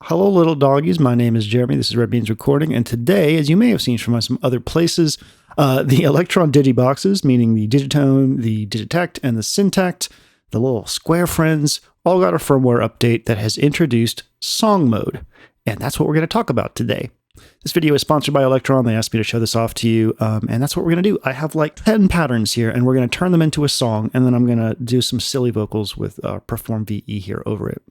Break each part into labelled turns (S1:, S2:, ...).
S1: Hello, little doggies. My name is Jeremy. This is Red Beans Recording. And today, as you may have seen from some other places, the Elektron Digiboxes, meaning the Digitone, the Digitakt, and the Syntakt, the little square friends, all got a firmware update that has introduced song mode. And that's what we're going to talk about today. This video is sponsored by Elektron. They asked me to show this off to you, and that's what we're going to do. I have like 10 patterns here, and we're going to turn them into a song, and then I'm going to do some silly vocals with Perform VE here over it.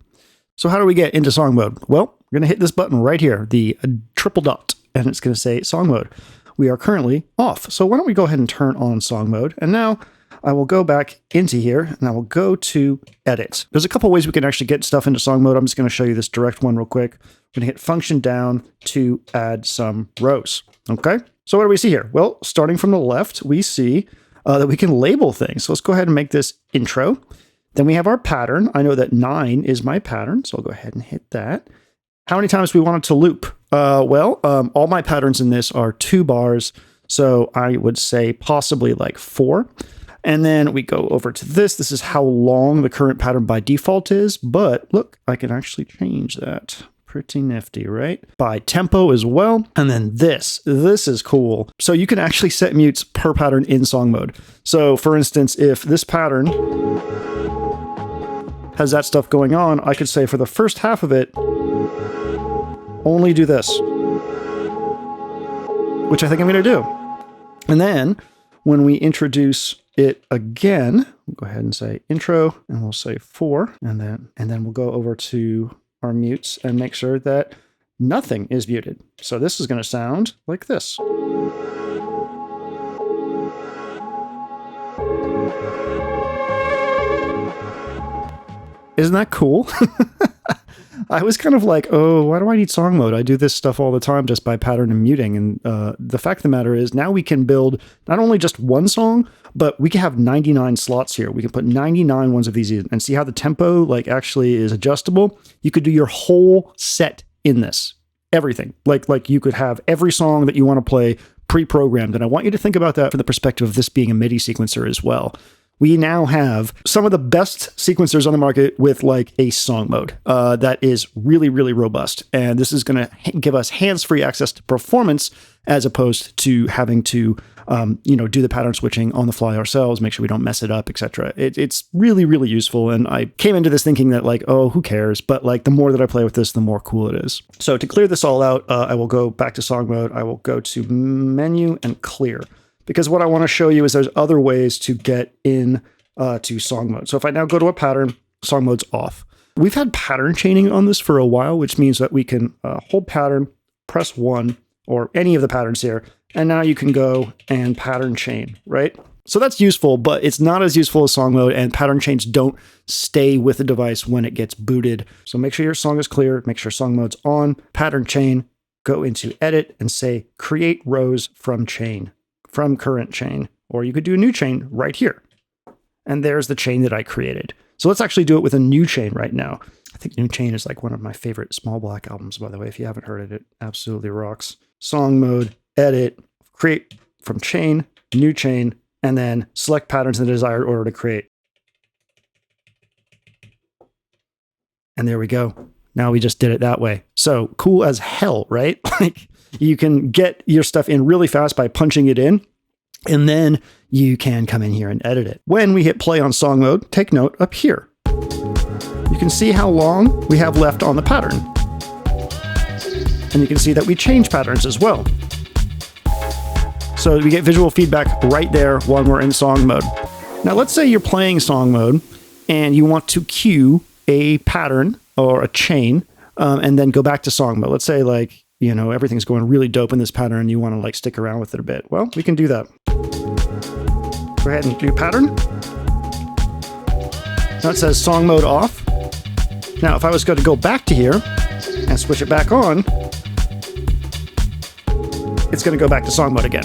S1: So how do we get into song mode? Well, we're going to hit this button right here, the triple dot, and it's going to say song mode. We are currently off. So why don't we go ahead and turn on song mode? And now I will go back into here and I will go to edit. There's a couple ways we can actually get stuff into song mode. I'm just going to show you this direct one real quick. We're going to hit function down to add some rows. Okay. So what do we see here? Well, starting from the left, we see that we can label things. So let's go ahead and make this intro. Then we have our pattern. I know that 9 is my pattern, so I'll go ahead and hit that. How many times do we want it to loop? All my patterns in this are 2 bars, so I would say possibly like 4. And then we go over to this. This is how long the current pattern by default is, but look, I can actually change that. Pretty nifty, right? By tempo as well. And then this is cool. So you can actually set mutes per pattern in song mode. So for instance, if this pattern has that stuff going on, I could say for the first half of it, only do this, which I think I'm going to do. And then when we introduce it again, we'll go ahead and say intro, and we'll say 4, and then we'll go over to our mutes and make sure that nothing is muted. So this is going to sound like this. Isn't that cool? I was kind of like, oh, why do I need song mode? I do this stuff all the time just by pattern and muting. And the fact of the matter is now we can build not only just one song, but we can have 99 slots here. We can put 99 ones of these in and see how the tempo like actually is adjustable. You could do your whole set in this, everything. Like you could have every song that you want to play pre-programmed. And I want you to think about that from the perspective of this being a MIDI sequencer as well. We now have some of the best sequencers on the market with like a song mode that is really, really robust. And this is going to give us hands-free access to performance as opposed to having to, do the pattern switching on the fly ourselves, make sure we don't mess it up, etc. It's really, really useful. And I came into this thinking that like, oh, who cares? But like the more that I play with this, the more cool it is. So to clear this all out, I will go back to song mode. I will go to menu and clear. Because what I want to show you is there's other ways to get in to song mode. So if I now go to a pattern, song mode's off. We've had pattern chaining on this for a while, which means that we can hold pattern, press 1, or any of the patterns here, and now you can go and pattern chain, right? So that's useful, but it's not as useful as song mode, and pattern chains don't stay with the device when it gets booted. So make sure your song is clear, make sure song mode's on, pattern chain, go into edit and say create rows from chain. From current chain, or you could do a new chain right here. And there's the chain that I created. So let's actually do it with a new chain right now. I think New Chain is like one of my favorite Small Black albums, by the way. If you haven't heard it absolutely rocks. Song mode, edit, create from chain, new chain, and then select patterns in the desired order to create. And there we go. Now we just did it that way. So cool as hell, right? Like you can get your stuff in really fast by punching it in, and then you can come in here and edit it. When we hit play on song mode, take note up here. You can see how long we have left on the pattern. And you can see that we change patterns as well. So we get visual feedback right there when we're in song mode. Now let's say you're playing song mode and you want to cue a pattern or a chain, and then go back to song mode. Let's say like, everything's going really dope in this pattern and you want to like stick around with it a bit. Well, we can do that. Go ahead and do pattern. Now it says song mode off. Now, if I was going to go back to here and switch it back on, it's going to go back to song mode again.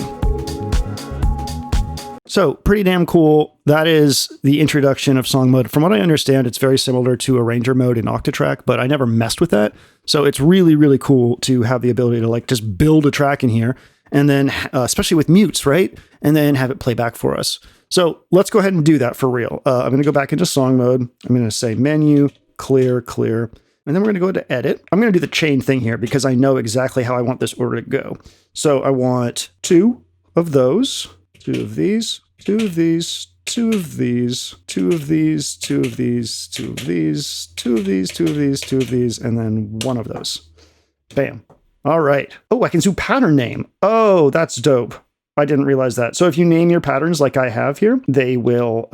S1: So pretty damn cool. That is the introduction of song mode. From what I understand, it's very similar to arranger mode in Octatrack, but I never messed with that. So it's really, really cool to have the ability to like just build a track in here and then especially with mutes, right? And then have it play back for us. So let's go ahead and do that for real. I'm going to go back into song mode. I'm going to say menu, clear, clear. And then we're going to go to edit. I'm going to do the chain thing here because I know exactly how I want this order to go. So I want 2 of those, 2 of these, 2 of these, 2 of these, 2 of these, 2 of these, 2 of these, 2 of these, 2 of these, 2 of these, and then 1 of those. Bam. All right. Oh, I can do pattern name. Oh, that's dope. I didn't realize that. So if you name your patterns like I have here, they will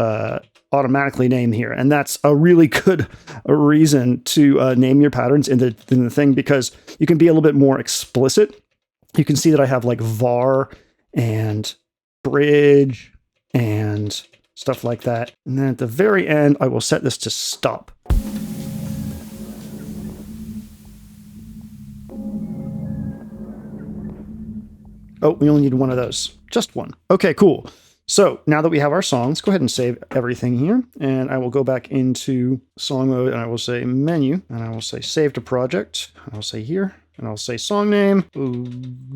S1: automatically name here. And that's a really good reason to name your patterns in the thing, because you can be a little bit more explicit. You can see that I have like var and bridge and stuff like that. And then at the very end, I will set this to stop. Oh, we only need 1 of those. Just 1. Okay, cool. So now that we have our songs, go ahead and save everything here. And I will go back into song mode and I will say menu and I will say save to project. I'll say here and I'll say song name,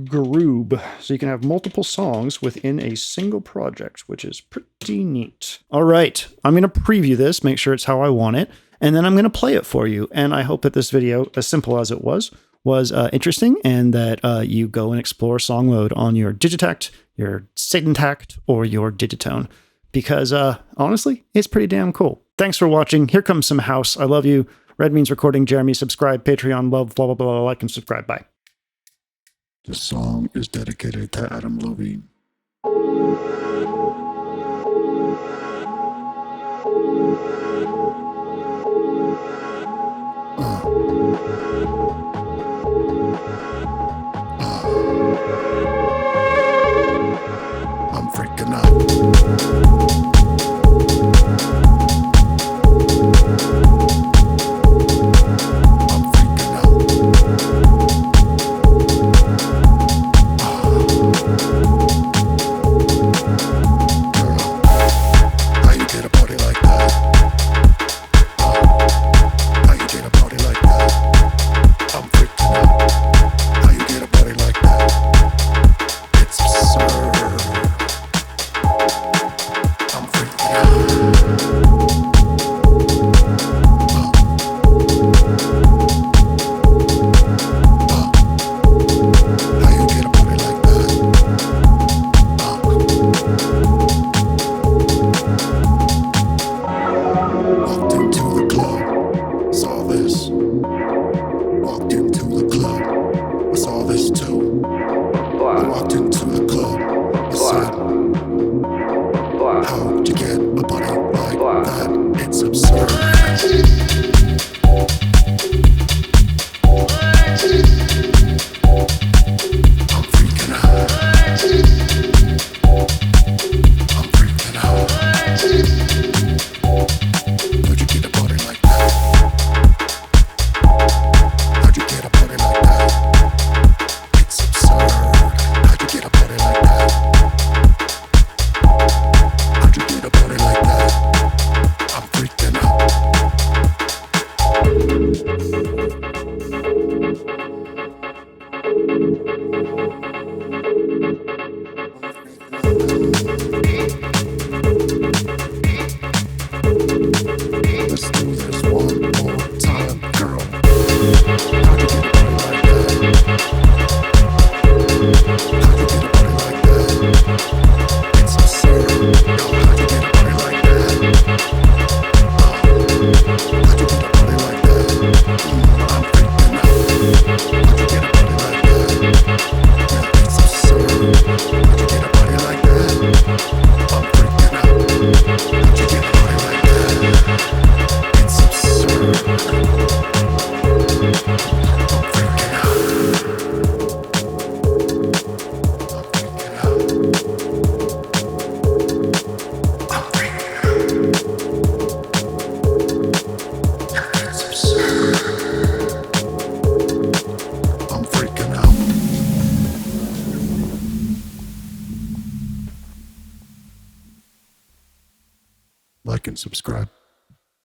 S1: Groove. So you can have multiple songs within a single project, which is pretty neat. All right, I'm going to preview this, make sure it's how I want it. And then I'm going to play it for you. And I hope that this video, as simple as it was interesting, and that you go and explore song mode on your Digitakt, your Syntakt, or your Digitone, because honestly, it's pretty damn cool. Thanks for watching. Here comes some house. I love you. Red means recording. Jeremy, subscribe. Patreon, love, blah, blah, blah, like and subscribe. Bye.
S2: This song is dedicated to Adam Levine. I'm freaking out. Like and subscribe.